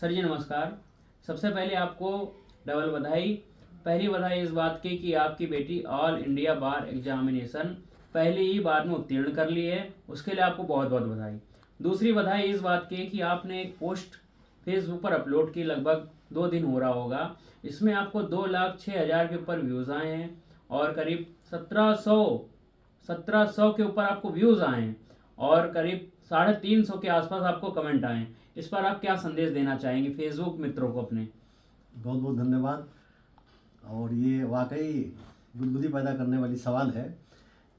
Sir जी नमस्कार। सबसे पहले आपको डबल बधाई। पहली बधाई इस बात की कि आपकी बेटी ऑल इंडिया बार एग्जामिनेशन पहली ही बार में उत्तीर्ण कर ली है, उसके लिए आपको बहुत बहुत बधाई। दूसरी बधाई इस बात की कि आपने एक पोस्ट फेसबुक पर अपलोड की, लगभग 2 दिन हो रहा होगा। इसमें आपको 2,06,000 के ऊपर व्यूज़ आए हैं और करीब 1700 के ऊपर आपको व्यूज़ आए हैं और करीब 350 के आसपास आपको कमेंट आए हैं। इस पर आप क्या संदेश देना चाहेंगे फेसबुक मित्रों को अपने? बहुत बहुत धन्यवाद। और ये वाकई गुदगुदी पैदा करने वाली सवाल है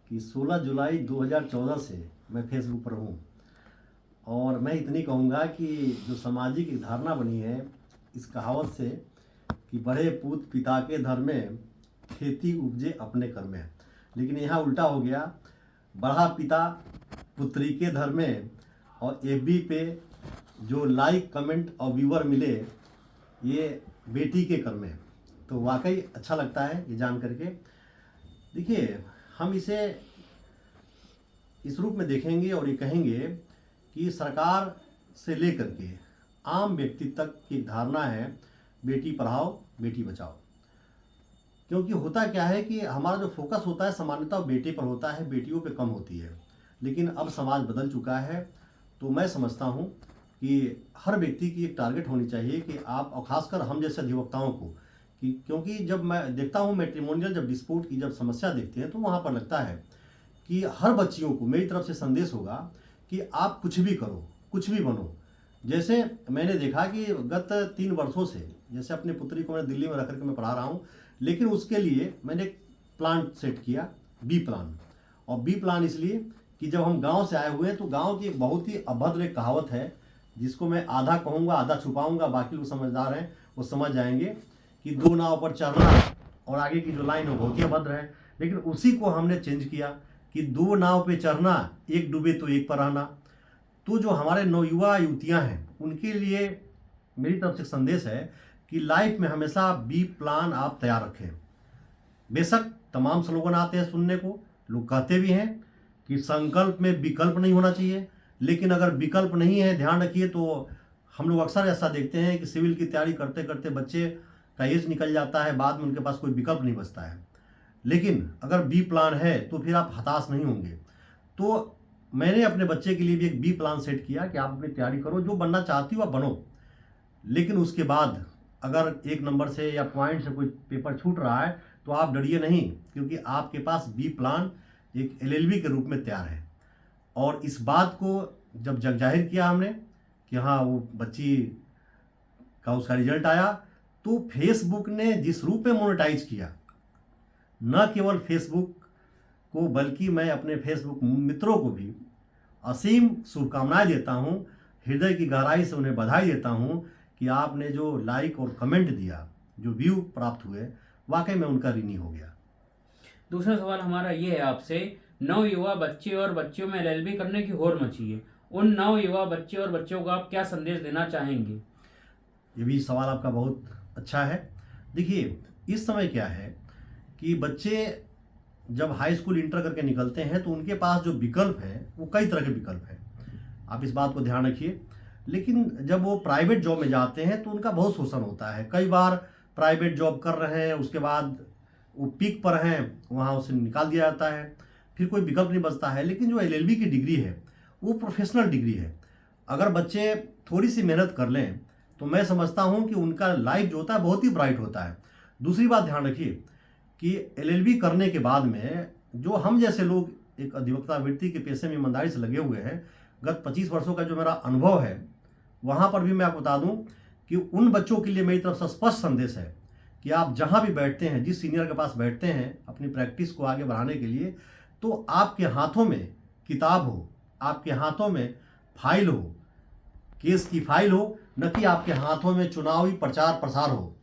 कि 16 जुलाई 2014 से मैं फेसबुक पर हूँ। और मैं इतनी कहूँगा कि जो सामाजिक एक धारणा बनी है इस कहावत से कि बड़े पूत पिता के धर में, खेती उपजे अपने कर में, लेकिन यहाँ उल्टा हो गया, बड़ा पिता पुत्री के धर में और एफबी पे जो लाइक कमेंट और व्यूअर मिले ये बेटी के कर में। तो वाकई अच्छा लगता है ये जान करके। देखिए, हम इसे इस रूप में देखेंगे और ये कहेंगे कि सरकार से लेकर के आम व्यक्ति तक की धारणा है बेटी पढ़ाओ बेटी बचाओ। क्योंकि होता क्या है कि हमारा जो फोकस होता है सामान्यतः बेटे पर होता है, बेटियों पे कम होती है। लेकिन अब समाज बदल चुका है, तो मैं समझता हूँ कि हर व्यक्ति की एक टारगेट होनी चाहिए कि आप, और खासकर हम जैसे अधिवक्ताओं को, कि क्योंकि जब मैं देखता हूँ मैट्रिमोनियल जब डिस्प्यूट की जब समस्या देखते हैं तो वहाँ पर लगता है कि हर बच्चियों को मेरी तरफ से संदेश होगा कि आप कुछ भी करो, कुछ भी बनो। जैसे मैंने देखा कि गत 3 वर्षों से, जैसे अपनी पुत्री को मैं दिल्ली में रख करके मैं पढ़ा रहा हूँ, लेकिन उसके लिए मैंने एक प्लान सेट किया, बी प्लान। और बी प्लान इसलिए कि जब हम गांव से आए हुए हैं तो गांव की एक बहुत ही अभद्र एक कहावत है जिसको मैं आधा कहूँगा आधा छुपाऊंगा, बाकी लोग समझदार हैं वो समझ जाएंगे, कि 2 नाव पर चढ़ना, और आगे की जो लाइन है बहुत ही अभद्र है। लेकिन उसी को हमने चेंज किया कि 2 नाव पे चढ़ना, एक डूबे तो एक पर रहना। तो जो हमारे नवयुवा युवतियाँ हैं उनके लिए मेरी तरफ से संदेश है कि लाइफ में हमेशा बी प्लान आप तैयार रखें। बेशक तमाम स्लोगन आते हैं सुनने को, लोग कहते भी हैं कि संकल्प में विकल्प नहीं होना चाहिए, लेकिन अगर विकल्प नहीं है, ध्यान रखिए, तो हम लोग अक्सर ऐसा देखते हैं कि सिविल की तैयारी करते करते बच्चे का एज निकल जाता है, बाद में उनके पास कोई विकल्प नहीं बचता है। लेकिन अगर बी प्लान है तो फिर आप हताश नहीं होंगे। तो मैंने अपने बच्चे के लिए भी एक बी प्लान सेट किया कि आप अपनी तैयारी करो, जो बनना चाहती हो आप बनो, लेकिन उसके बाद अगर 1 नंबर से या पॉइंट से कोई पेपर छूट रहा है तो आप डरिए नहीं, क्योंकि आपके पास बी प्लान एक एलएलबी के रूप में तैयार है। और इस बात को जब जग जाहिर किया हमने कि हाँ वो बच्ची का उसका रिजल्ट आया, तो फेसबुक ने जिस रूप में मोनेटाइज किया, न केवल फेसबुक को बल्कि मैं अपने फेसबुक मित्रों को भी असीम शुभकामनाएं देता हूं, हृदय की गहराई से उन्हें बधाई देता हूं कि आपने जो लाइक और कमेंट दिया, जो व्यू प्राप्त हुए, वाकई में उनका ऋणी हो गया। दूसरा सवाल हमारा ये है आपसे, नव युवा बच्चे और बच्चियों में एलएलबी करने की होड़ मची है, उन नव युवा बच्चे और बच्चों को आप क्या संदेश देना चाहेंगे? ये भी सवाल आपका बहुत अच्छा है। देखिए, इस समय क्या है कि बच्चे जब हाई स्कूल इंटर करके निकलते हैं तो उनके पास जो विकल्प है वो कई तरह के विकल्प हैं, आप इस बात को ध्यान रखिए। लेकिन जब वो प्राइवेट जॉब में जाते हैं तो उनका बहुत शोषण होता है। कई बार प्राइवेट जॉब कर रहे हैं, उसके बाद वो पीक पर हैं, वहाँ उसे निकाल दिया जाता है, फिर कोई विकल्प नहीं बचता है। लेकिन जो एलएलबी की डिग्री है वो प्रोफेशनल डिग्री है। अगर बच्चे थोड़ी सी मेहनत कर लें तो मैं समझता हूँ कि उनका लाइफ जो होता है बहुत ही ब्राइट होता है। दूसरी बात ध्यान रखिए कि एलएलबी करने के बाद में जो हम जैसे लोग एक अधिवक्ता वृत्ति के पेशे में ईमानदारी से लगे हुए हैं, गत 25 वर्षों का जो मेरा अनुभव है, वहाँ पर भी मैं आपको बता दूँ कि उन बच्चों के लिए मेरी तरफ से स्पष्ट संदेश है कि आप जहाँ भी बैठते हैं, जिस सीनियर के पास बैठते हैं अपनी प्रैक्टिस को आगे बढ़ाने के लिए, तो आपके हाथों में किताब हो, आपके हाथों में फाइल हो, केस की फाइल हो, न कि आपके हाथों में चुनावी प्रचार प्रसार हो।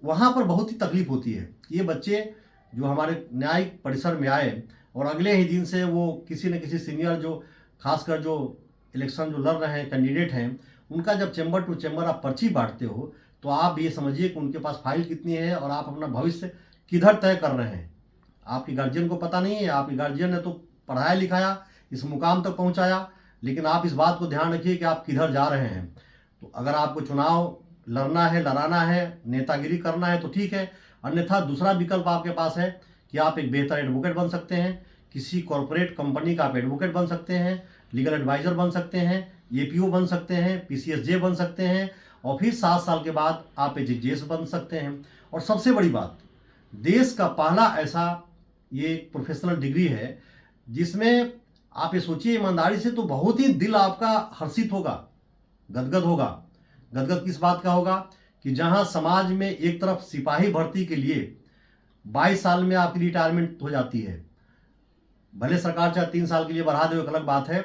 वहाँ पर बहुत ही तकलीफ होती है। ये बच्चे जो हमारे न्यायिक परिसर में आए और अगले ही दिन से वो किसी न किसी सीनियर, जो खासकर जो इलेक्शन जो लड़ रहे हैं कैंडिडेट हैं, उनका जब चैम्बर टू चैम्बर आप पर्ची बांटते हो तो आप ये समझिए कि उनके पास फाइल कितनी है और आप अपना भविष्य किधर तय कर रहे हैं। आपके गार्जियन को पता नहीं है, आपके गार्जियन ने तो पढ़ाया लिखाया, इस मुकाम तक पहुंचाया, लेकिन आप इस बात को ध्यान रखिए कि आप किधर जा रहे हैं। तो अगर आपको चुनाव लड़ना है, लड़ाना है, नेतागिरी करना है तो ठीक है, अन्यथा दूसरा विकल्प आपके पास है कि आप एक बेहतर एडवोकेट बन सकते हैं, किसी कॉरपोरेट कंपनी का आप एडवोकेट बन सकते हैं, लीगल एडवाइज़र बन सकते हैं, एपीओ बन सकते हैं, पीसीएसजे बन सकते हैं, और फिर 7 साल के बाद आप एचजेएस बन सकते हैं। और सबसे बड़ी बात, देश का पहला ऐसा ये प्रोफेशनल डिग्री है जिसमें आप ये सोचिए ईमानदारी से, तो बहुत ही दिल आपका हर्षित होगा, गदगद होगा। गदगद किस बात का होगा कि जहां समाज में एक तरफ सिपाही भर्ती के लिए 22 साल में आपकी रिटायरमेंट हो जाती है, भले सरकार चाहे 3 साल के लिए बढ़ा दे, एक अलग बात है।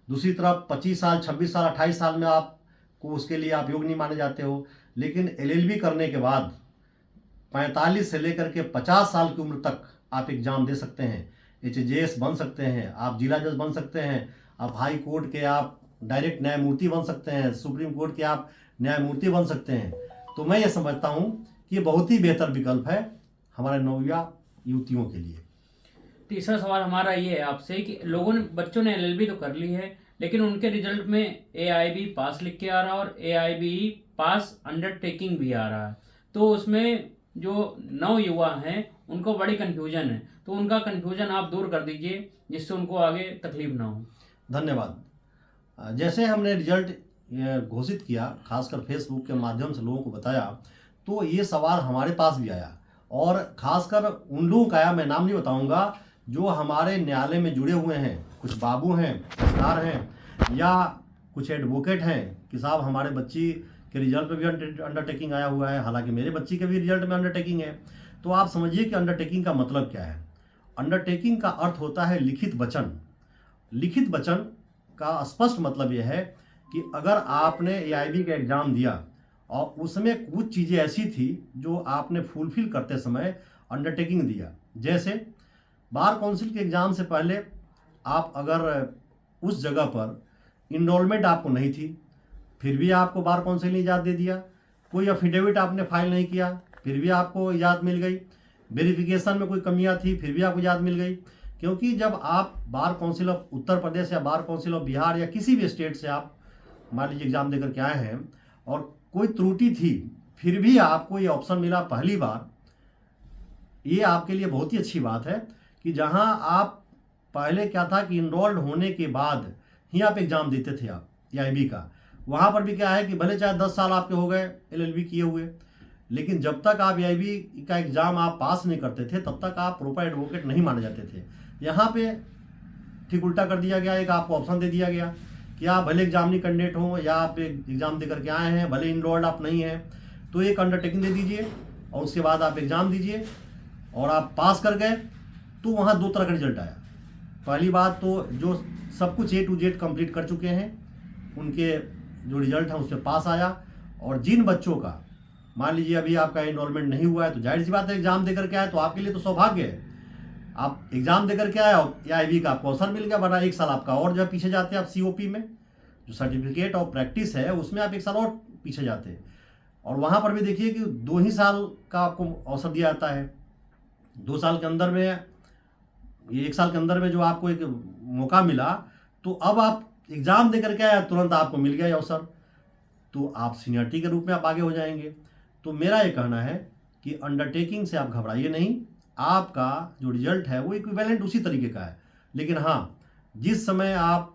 दूसरी तरफ 25 साल, 26 साल, 28 साल में आपको उसके लिए आप योग्य नहीं माने जाते हो, लेकिन एलएलबी करने के बाद 45 से लेकर के 50 साल की उम्र तक आप एग्जाम दे सकते हैं, एचजेएस बन सकते हैं, आप जिला जज बन सकते हैं, आप हाई कोर्ट के आप डायरेक्ट न्यायमूर्ति बन सकते हैं, सुप्रीम कोर्ट के आप न्यायमूर्ति बन सकते हैं। तो मैं ये समझता हूँ कि ये बहुत ही बेहतर विकल्प है हमारे नवयुवा युवतियों के लिए। तीसरा सवाल हमारा ये है आपसे कि लोगों ने, बच्चों ने एलएलबी तो कर ली है, लेकिन उनके रिजल्ट में एआईबी पास लिख के आ रहा है और एआईबी पास अंडरटेकिंग भी आ रहा है। तो उसमें जो नव युवा हैं उनको बड़ी कन्फ्यूजन है, तो उनका कन्फ्यूजन आप दूर कर दीजिए जिससे उनको आगे तकलीफ ना हो। धन्यवाद। जैसे हमने रिजल्ट घोषित किया, खासकर फेसबुक के माध्यम से लोगों को बताया, तो ये सवाल हमारे पास भी आया, और खासकर उन लोगों का आया, मैं नाम नहीं बताऊंगा, जो हमारे न्यायालय में जुड़े हुए हैं, कुछ बाबू हैं, पत्रकार हैं, या कुछ एडवोकेट हैं कि साहब हमारे बच्ची के रिजल्ट में भी अंडरटेकिंग आया हुआ है, हालांकि मेरे बच्ची के भी रिजल्ट में अंडरटेकिंग है। तो आप समझिए कि अंडरटेकिंग का मतलब क्या है। अंडरटेकिंग का अर्थ होता है लिखित वचन। लिखित वचन का स्पष्ट मतलब यह है कि अगर आपने एआईबी का एग्ज़ाम दिया और उसमें कुछ चीज़ें ऐसी थी जो आपने फुलफिल करते समय अंडरटेकिंग दिया, जैसे बार काउंसिल के एग्ज़ाम से पहले आप अगर उस जगह पर इनरोलमेंट आपको नहीं थी, फिर भी आपको बार काउंसिल ने इजाज़त दे दिया, कोई अफिडेविट आपने फाइल नहीं किया, फिर भी आपको इजाज़त मिल गई, वेरिफिकेशन में कोई कमियां थी, फिर भी आपको इजाज़त मिल गई। क्योंकि जब आप bar council of Uttar Pradesh या बार काउंसिल ऑफ बिहार या किसी भी स्टेट से आप मान लीजिए एग्ज़ाम देकर के आए हैं और कोई त्रुटि थी, फिर भी आपको ये ऑप्शन मिला पहली बार, ये आपके लिए बहुत ही अच्छी बात है कि जहां आप पहले क्या था कि इनरोल्ड होने के बाद ही आप एग्ज़ाम देते थे आप एआईबी का, वहाँ पर भी क्या है कि भले चाहे 10 साल आपके हो गए एलएलबी किए हुए, लेकिन जब तक आप एआईबी का एग्ज़ाम आप पास नहीं करते थे तब तक आप प्रॉपर एडवोकेट नहीं माने जाते थे। यहाँ पे ठीक उल्टा कर दिया गया, एक आपको ऑप्शन दे दिया गया कि आप भले एग्जामिनी कैंडिडेट हो या आप एग्ज़ाम दे करके आए हैं, भले इनरोल्ड आप नहीं हैं, तो एक अंडरटेकिंग दे दीजिए और उसके बाद आप एग्ज़ाम दीजिए और आप पास कर गए। तो वहाँ 2 तरह का रिजल्ट आया। पहली बात तो जो सब कुछ A to Z कंप्लीट कर चुके हैं उनके जो रिजल्ट है उसमें पास आया, और जिन बच्चों का मान लीजिए अभी आपका इनरोलमेंट नहीं हुआ है, तो जाहिर सी बात है एग्ज़ाम दे करके आए तो आपके लिए तो सौभाग्य है, आप एग्ज़ाम दे करके आए और एआईबी का आपको अवसर मिल गया, वरना 1 साल आपका और जो पीछे जाते हैं आप सीओपी में, जो सर्टिफिकेट ऑफ प्रैक्टिस है उसमें आप 1 साल और पीछे जाते हैं। और वहाँ पर भी देखिए कि 2 ही साल का आपको अवसर दिया जाता है, 2 साल के अंदर में, ये 1 साल के अंदर में जो आपको एक मौका मिला, तो अब आप एग्ज़ाम दे करके आए तुरंत आपको मिल गया ये अवसर, तो आप सीनियरिटी के रूप में आप आगे हो जाएंगे। तो मेरा ये कहना है कि अंडरटेकिंग से आप घबराइए नहीं, आपका जो रिजल्ट है वो इक्विवेलेंट उसी तरीके का है, लेकिन हाँ जिस समय आप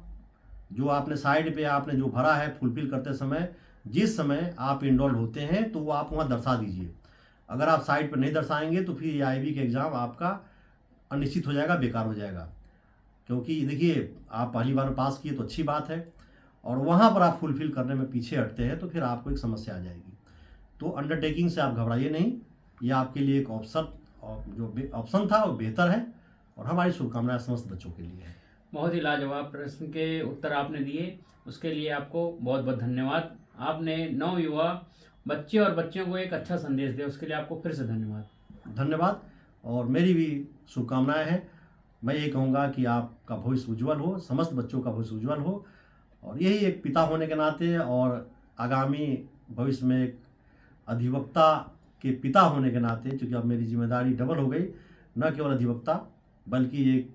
जो आपने साइड पे आपने जो भरा है फुलफिल करते समय, जिस समय आप इनरोल्ड होते हैं तो वो आप वहाँ दर्शा दीजिए। अगर आप साइड पर नहीं दर्शाएंगे तो फिर एआईबी का एग्ज़ाम आपका अनिश्चित हो जाएगा, बेकार हो जाएगा। क्योंकि देखिए आप पहली बार पास किए तो अच्छी बात है, और वहाँ पर आप फुलफिल करने में पीछे हटते हैं तो फिर आपको एक समस्या आ जाएगी। तो अंडरटेकिंग से आप घबराइए नहीं, ये आपके लिए एक ऑप्शन, और जो ऑप्शन था वो बेहतर है, और हमारी शुभकामनाएं समस्त बच्चों के लिए है। बहुत ही लाजवाब प्रश्न के उत्तर आपने दिए, उसके लिए आपको बहुत बहुत धन्यवाद। आपने नवयुवा बच्चे और बच्चियों को एक अच्छा संदेश दिया, उसके लिए आपको फिर से धन्यवाद। धन्यवाद, और मेरी भी शुभकामनाएं हैं। मैं ये कहूँगा कि आपका भविष्य उज्जवल हो, समस्त बच्चों का भविष्य उज्जवल हो, और यही एक पिता होने के नाते और आगामी भविष्य में एक अधिवक्ता के पिता होने के नाते, चूँकि अब मेरी जिम्मेदारी डबल हो गई, न केवल अधिवक्ता बल्कि एक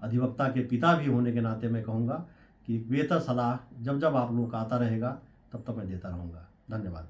अधिवक्ता के पिता भी होने के नाते मैं कहूँगा कि बेहतर सलाह जब जब आप लोगों का आता रहेगा तब तक मैं देता रहूँगा। धन्यवाद।